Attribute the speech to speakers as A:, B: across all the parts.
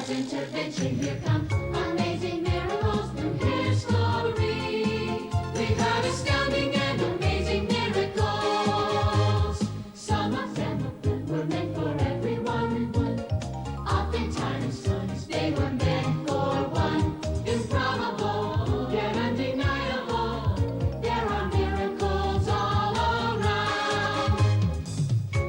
A: God's intervention, here come amazing miracles from history. We've had astounding and amazing miracles. Some of them were meant for everyone. Oftentimes, they were meant for one. Improbable, yet undeniable. There are miracles all around.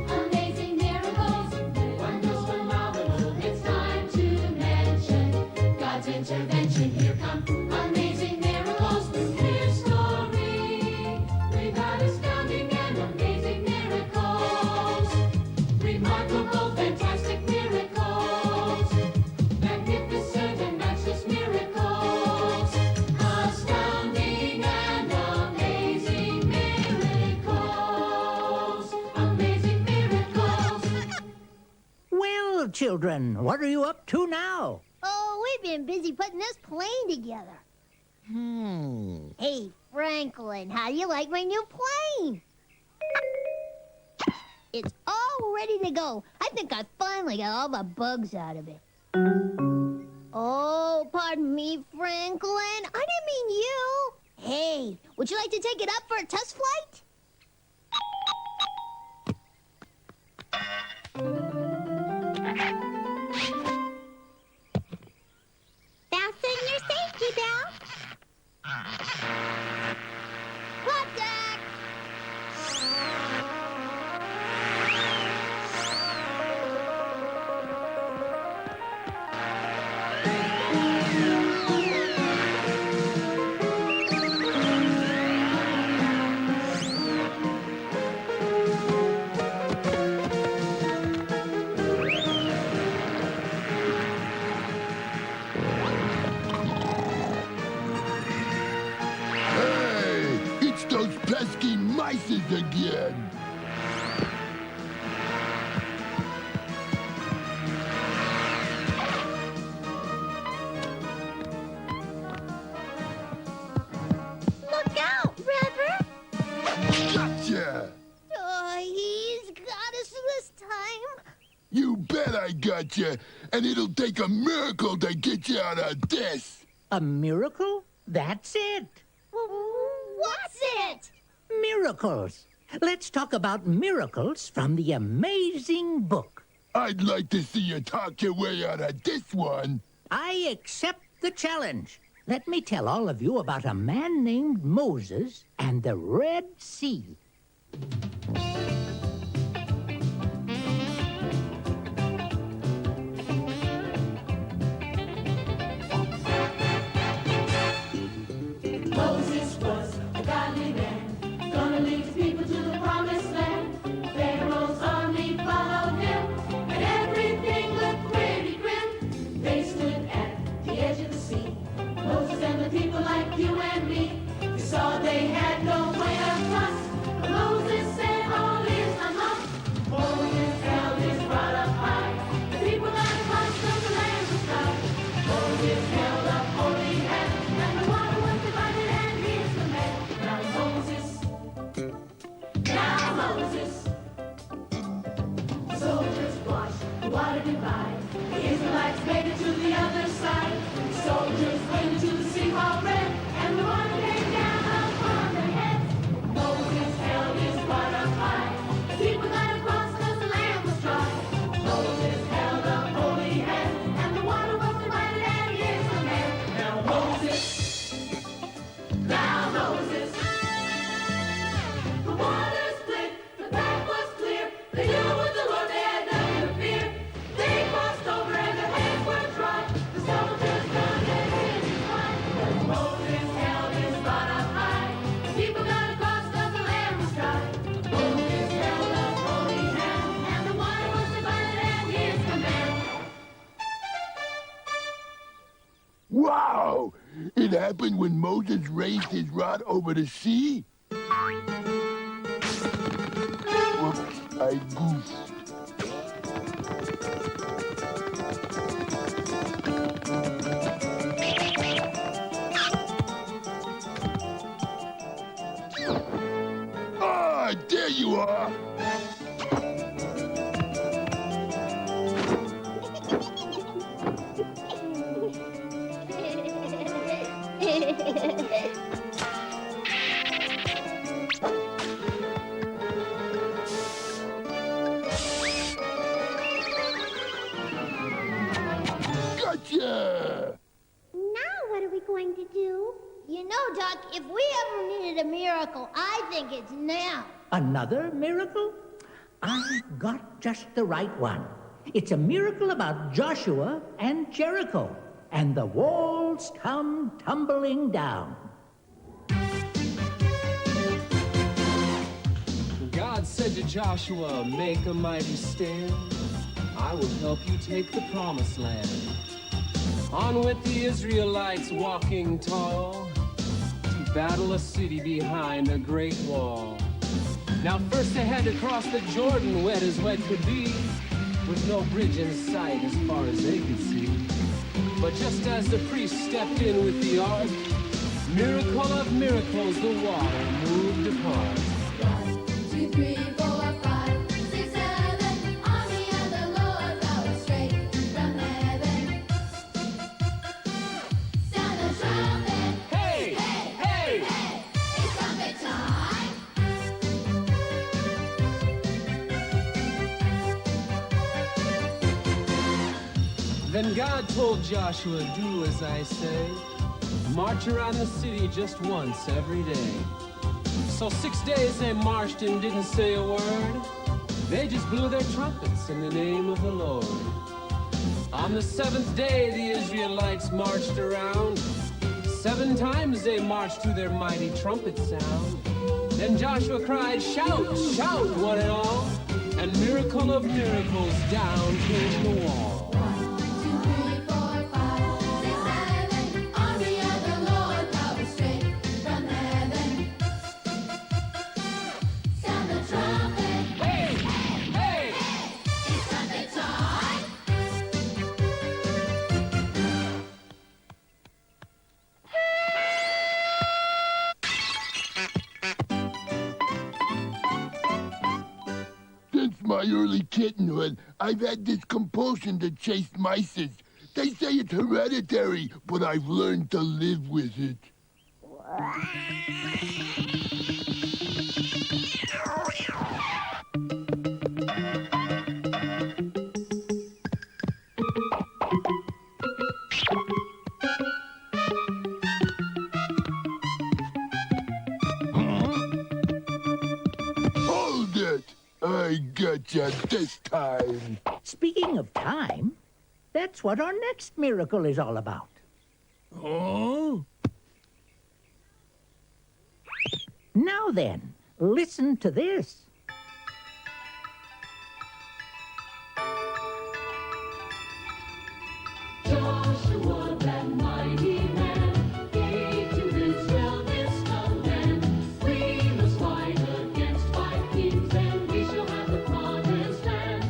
A: Amazing miracles, wonders phenomenal. It's time to mention God's intervention. Here come amazing miracles from history. We've had astounding and amazing miracles. Remarkable, fantastic miracles. Magnificent and matchless miracles. Astounding and amazing miracles. Amazing miracles.
B: Well, children, what are you up to now?
C: Oh, we've been busy putting this plane together. Hey, Franklin, how do you like my new plane? It's all ready to go. I think I finally got all the bugs out of it. Oh, pardon me, Franklin. I didn't mean you. Hey, would you like to take it up for a test flight? Fasten your safety belt. Contact!
D: Hey, it's those pesky mices again.
C: Look out, River!
D: Gotcha!
C: Oh, he's got us this time.
D: You bet I gotcha. And it'll take a miracle to get you out of this.
B: A miracle? That's it.
C: What's it?
B: Miracles. Let's talk about miracles from the amazing book.
D: I'd like to see you talk your way out of this one.
B: I accept the challenge. Let me tell all of you about a man named Moses and the Red Sea.
A: Moses was a godly man, gonna lead his people to the promised land. Pharaoh's army followed him, and everything looked pretty grim. They stood at the edge of the sea. Moses and the people like you and me. They saw they had no way across. But Moses said, all is unlocked. Moses held his rod up high. The people got across till the land was dry. Moses held up holy hand, and the water was divided, and here's the man. Now Moses, soldiers watched the water divide. The Israelites made it to the other side. The soldiers went into the sea all red, and the water came down upon their heads. Moses held his rod up high. The people got across 'cause the land was dry. Moses held up holy hand, and the water was divided, and here's the man. Now Moses, the water split, the path was clear. They knew with the Lord they had nothing to fear. They crossed over and their hands were dry. The soldiers done their sins fine. Moses held his rod up high. The people got across 'cause the land was dry. Moses held up holy hand, and the water was divided, and here's the man.
D: Wow! It happened when Moses raised his rod over the sea? Whoops, I goofed. Ah, there you are! Gotcha!
C: Now what are we going to do? You know, Doc, if we ever needed a miracle, I think it's now.
B: Another miracle? I've got just the right one. It's a miracle about Joshua and Jericho, and the walls come tumbling down.
E: God said to Joshua, make a mighty stand. I will help you take the promised land. On with the Israelites walking tall to battle a city behind a great wall. Now first they had to cross the Jordan, wet as wet could be, with no bridge in sight as far as they could see. But just as the priest stepped in with the ark, miracle of miracles, the water moved apart.
A: 1, 2, 3, 4, 5, 6, 7. Army of the Lord, power straight from heaven. Sound the trumpet.
E: Hey! Hey!
A: Hey, it's trumpet time.
E: Then God told Joshua, do as I say. March around the city just once every day. So 6 days they marched and didn't say a word. They just blew their trumpets in the name of the Lord. On the 7th day the Israelites marched around. 7 times they marched to their mighty trumpet sound. Then Joshua cried, shout, shout, one and all. And miracle of miracles, down came the wall.
A: 1, 2, 3, 4, 5, 6, 7. Army of the Lord, power straight from heaven. Sound the trumpet.
E: Hey! Hey!
A: It's trumpet time.
D: Since my early kittenhood, I've had this compulsion to chase mices. They say it's hereditary, but I've learned to live with it. Hold it! I gotcha this time.
B: Speaking of time, that's what our next miracle is all about.
D: Oh?
B: Now then, listen to this.
A: Joshua, that mighty man, gave to Israel this command. We must fight against 5 kings, and we shall have the promised land.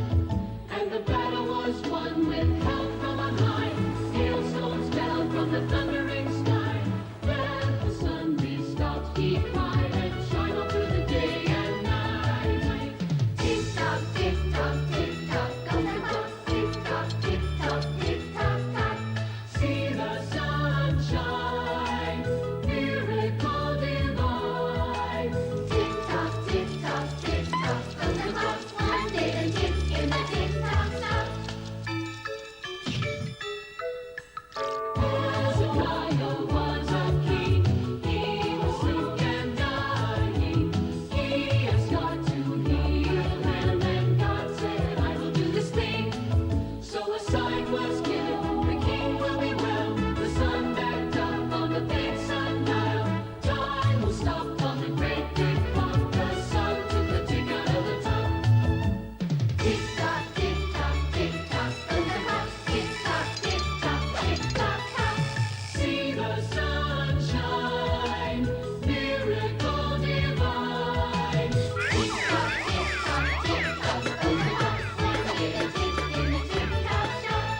A: And the battle was won with help from on high. Hailstones fell from the thundering sky. Let the sun be stopped, he cried, and shine all through the day and night. Tick-tock, tick-tock, tick-tock, goes the clock. Tick-tock, tick-tock, tick-tock, tock. See the sunshine, miracle divine. Tick-tock, tick-tock, tick-tock, goes the clock. One day and tick in the tick-tock tock. Hezekiah was a king. He was sick and dying. He asked God to heal him, and God said, I will do this thing. So a sign was given, the king will be well. The sun backed up on the big sundial. Time was stopped on the great big clock. The sun took the tick out of the top. Tick-tock, tick-tock, tick-tock, goes the clock. Tick-tock, tick-tock, tick-tock, tock. See the sunshine, miracle divine. Tick-tock, tick-tock, tick-tock, goes the clock. One day a tick in the tick-tock tock.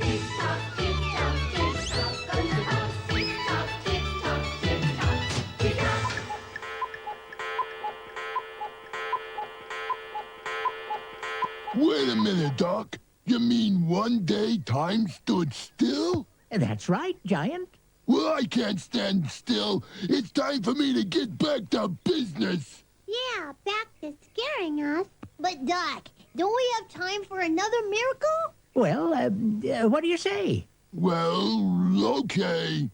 A: Tick-tock, tick-tock, tick-tock, goes the clock. Tick-tock, tick-tock, tick-tock, tick-tock.
D: Wait a minute, Doc. You mean one day time stood still?
B: That's right, Giant.
D: Well, I can't stand still. It's time for me to get back to business.
C: Yeah, back to scaring us. But, Doc, don't we have time for another miracle?
B: Well, what do you say?
D: Well, okay.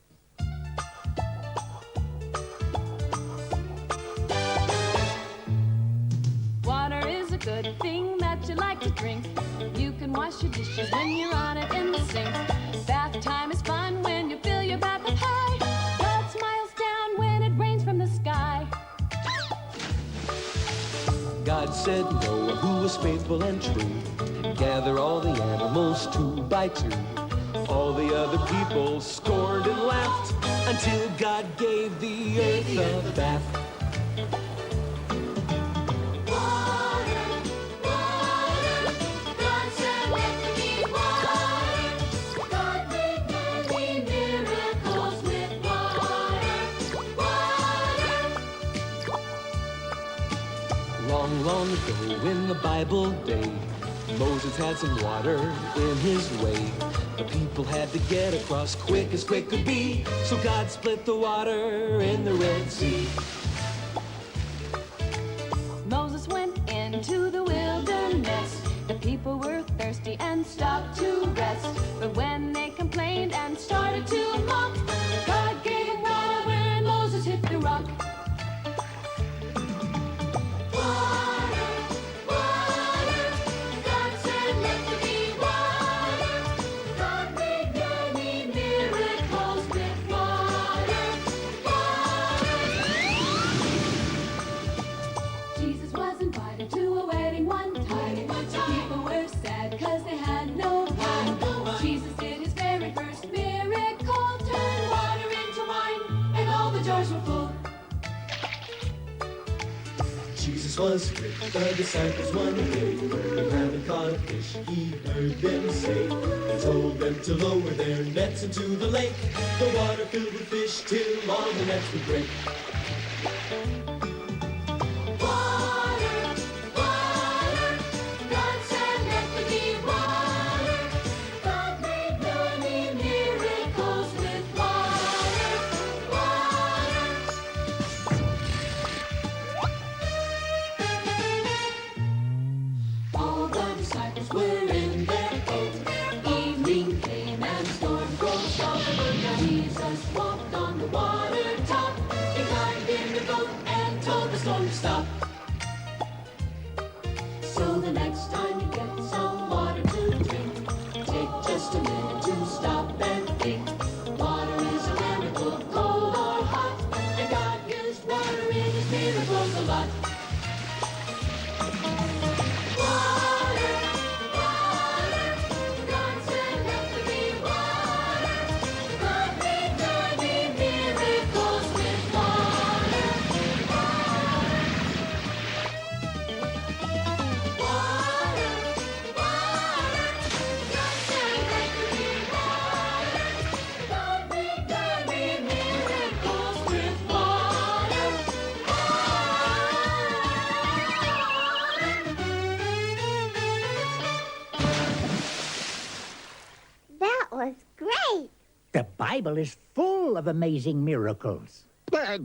F: Water is a good thing that you like to drink. You can wash your dishes when you're on it in the sink. Bath time is fun when you fill your bath up high. God smiles down when it rains from the sky.
G: God said, Noah, who was faithful and true, gather all the animals 2 by 2. All the other people scorned and laughed until God gave the earth a bath.
A: God said, let there be water. God made many miracles with water.
G: Long, long ago in the Bible day, Moses had some water in his way. The people had to get across quick as quick could be, so God split the water in the Red Sea.
F: Moses went into the wilderness. The people were thirsty and stopped to rest. But when they complained and started to mock, God gave water where Moses hit the rock.
A: God said, let there be water. God made many miracles with water.
F: Jesus was invited to a wedding one time. People were sad because they had no wine. Jesus did his very first miracle, turned water into wine, and all the jars were full.
G: Jesus was with the disciples one day. They hadn't caught a fish, he heard them say. He told them to lower their nets into the lake. The water filled with fish till all the nets would break.
A: God said, let there be water. God made many miracles with water.
F: All the disciples were in their boat. Evening came and storm broke up. Jesus walked on the water top. He climbed in the boat and told the storm to stop. So the next time you get some water to drink, take just a minute to stop and think. Water is a miracle, cold or hot, and God used water in his miracles a lot.
A: God said, let there be water. God made many miracles with water. God said, let there be water. God made many miracles with water.
C: That was great.
B: The Bible is full of amazing miracles.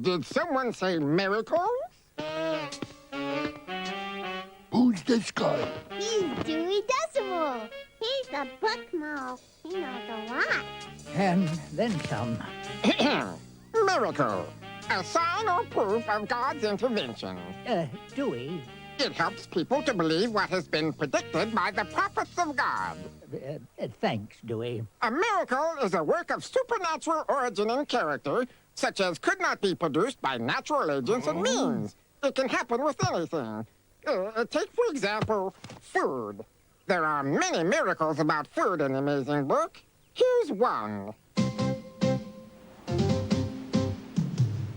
H: Did someone say miracles?
D: Who's this guy?
C: He's Dewey Decimal. He's a book mouth. He knows a lot.
B: And then some.
H: Miracle. A sign or proof of God's intervention.
B: Dewey,
H: It helps people to believe what has been predicted by the prophets of God.
B: thanks, Dewey.
H: A miracle is a work of supernatural origin and character, such as could not be produced by natural agents and means. It can happen with anything. Take, for example, food. There are many miracles about food in the amazing book. Here's one.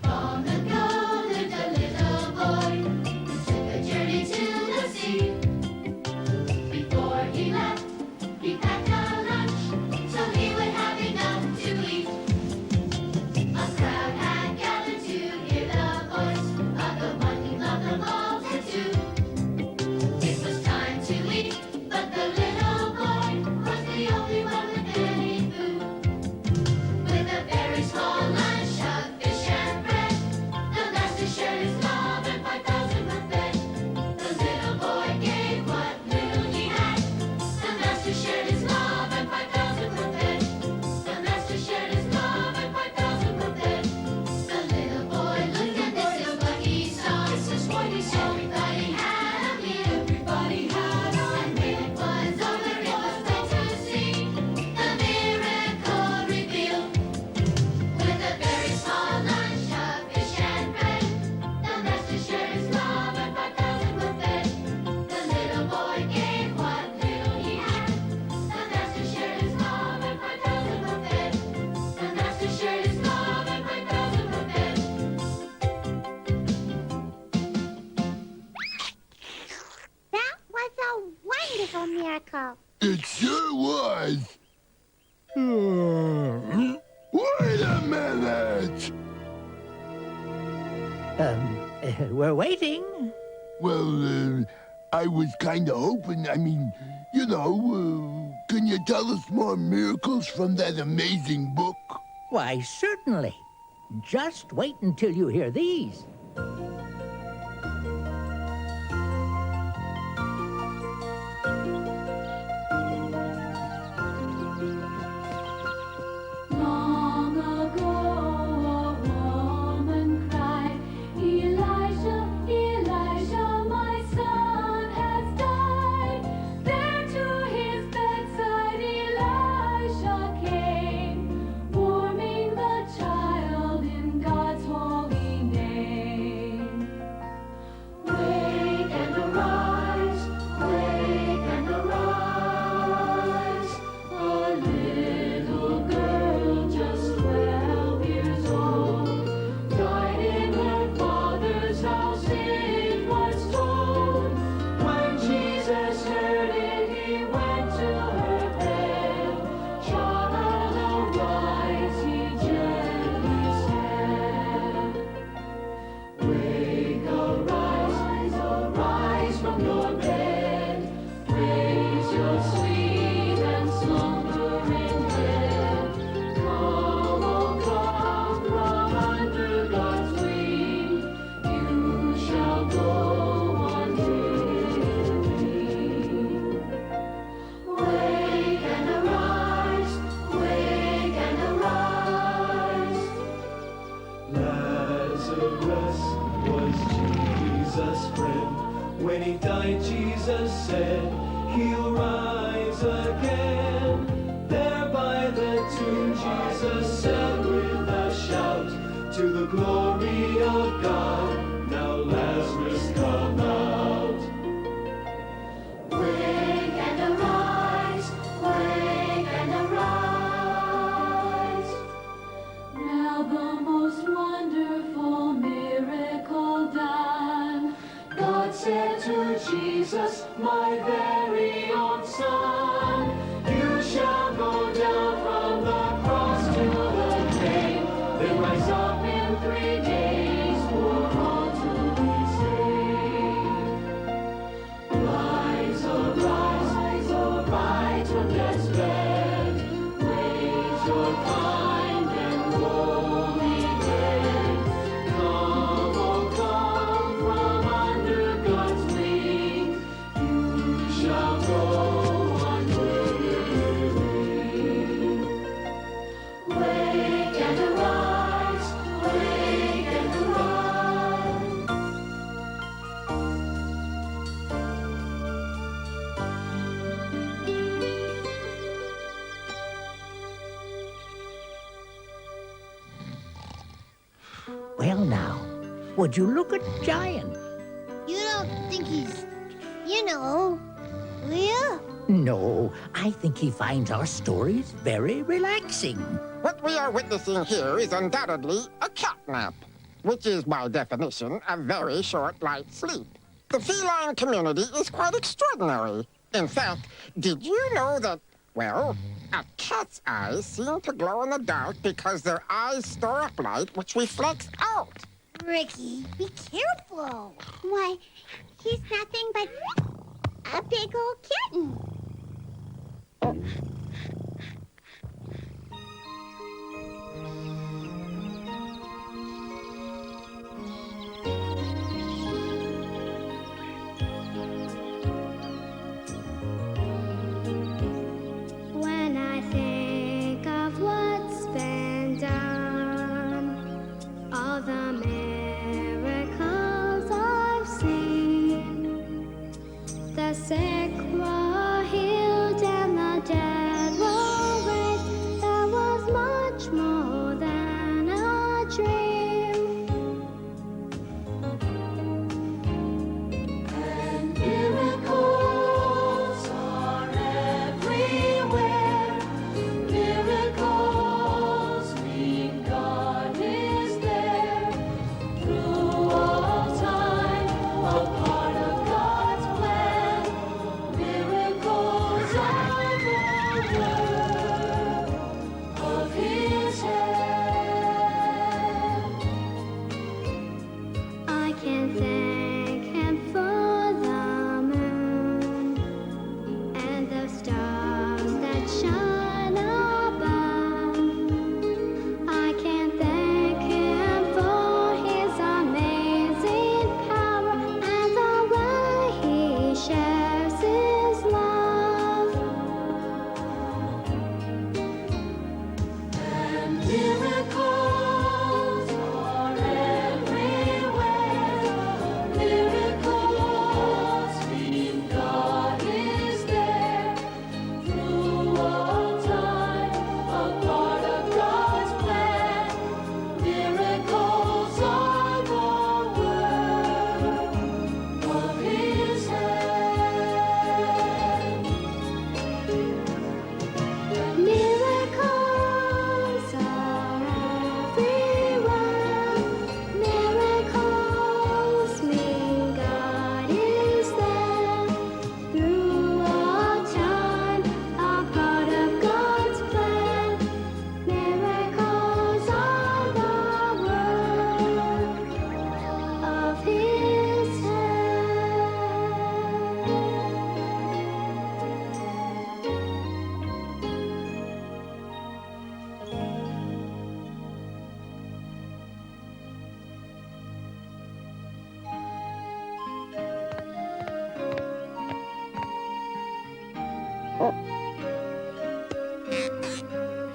A: Long ago lived a little boy who took a journey to the sea. Before he left, he packed a lunch so he would have enough to eat. A crowd had gathered to hear the voice of the one who loved the multitude. It was time to eat, but the little boy was the only one with any food. With a very small lunch of fish and bread,
D: It sure was. Wait a minute!
B: We're waiting.
D: Well, I was kind of hoping, can you tell us more miracles from that amazing book?
B: Why, certainly. Just wait until you hear these.
A: Long ago, a woman cried, Elijah, Elijah, my son has died. There to his bedside Elisha came, warming the child in God's holy name. Wake and arise, wake and arise. A little girl just 12 years old died in her father's house, it was told. When Jesus heard it, he went to her bed. Child, arise, he gently said. Wake, arise, arise from your bed. Raise your sweet and slumbering head. Come, oh come, from under God's wing. You shall go on living. Wake and arise, wake and arise.
G: Lazarus was Jesus' friend. When he died, Jesus said, he'll rise again. There by the tomb, Jesus said with a shout, to the glory of God, now Lazarus come out.
A: Wake and arise, wake and arise. Now the most wonderful miracle done. God said to Jesus, my very own son, you shall go down from the cross to the grave, then rise up in 3 days for all to be saved. Rise, arise, arise from death's bed. Raise your kind and holy head. Come, oh come, from under God's wing. You shall go on living. Wake and arise, wake and arise.
B: Well, now, would you look at Giant?
C: You don't think he's, will you?
B: No, I think he finds our stories very relaxing.
H: What we are witnessing here is undoubtedly a cat nap, which is by definition a very short light sleep. The feline community is quite extraordinary. In fact, did you know that, well, a cat's eyes seem to glow in the dark because their eyes store up light which reflects out?
C: Ricky, be careful. Why, he's nothing but a big old kitten.
I: When I think of what's been done, all the miracles I've seen, the sick were healed and the dead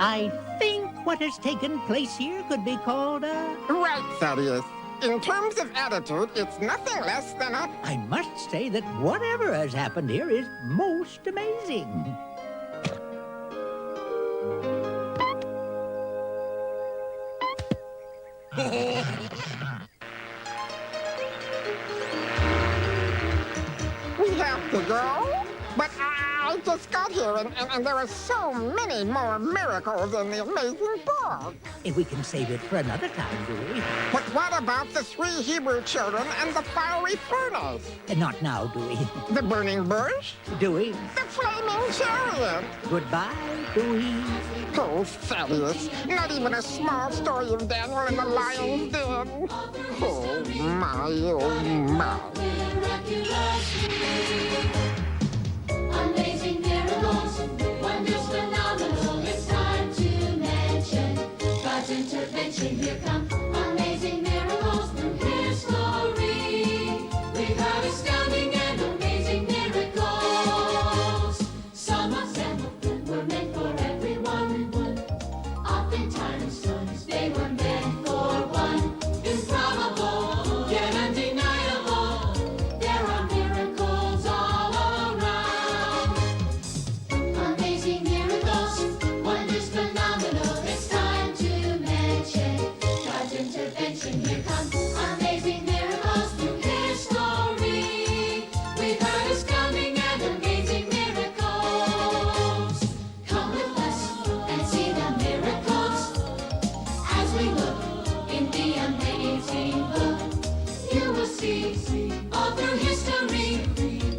B: I think what has taken place here could be called a...
H: Right, Thaddeus. In terms of attitude, it's nothing less than a...
B: I must say that whatever has happened here is most amazing.
H: We have to go? But I just got here, and there are so many more miracles in the amazing book.
B: If we can save it for another time, Dewey.
H: But what about the 3 Hebrew children and the fiery furnace?
B: Not now, Dewey.
H: The burning bush?
B: Dewey,
H: The flaming chariot?
B: goodbye, Dewey.
H: Oh, Thaddeus, not even a small story of Daniel and the lion's den. Oh, my, oh, my.
A: Amazing miracles, wonders phenomenal. It's time to mention God's intervention. Here come amazing miracles from history. We've had astounding and amazing miracles. Some of them were meant for everyone. Oftentimes they were meant for one. Improbable, yet undeniable. There are miracles all around. Amazing miracles, wonders phenomenal. It's time to mention God's intervention. Here comes amazing miracles through history. We've had astounding and amazing miracles. Come with us and see the miracles as we look in the amazing book. You will see all through history,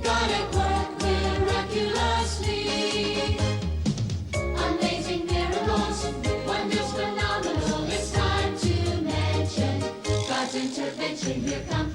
A: God at work miraculously. Amazing miracles, wonders phenomenal. It's time to mention God's intervention. Here come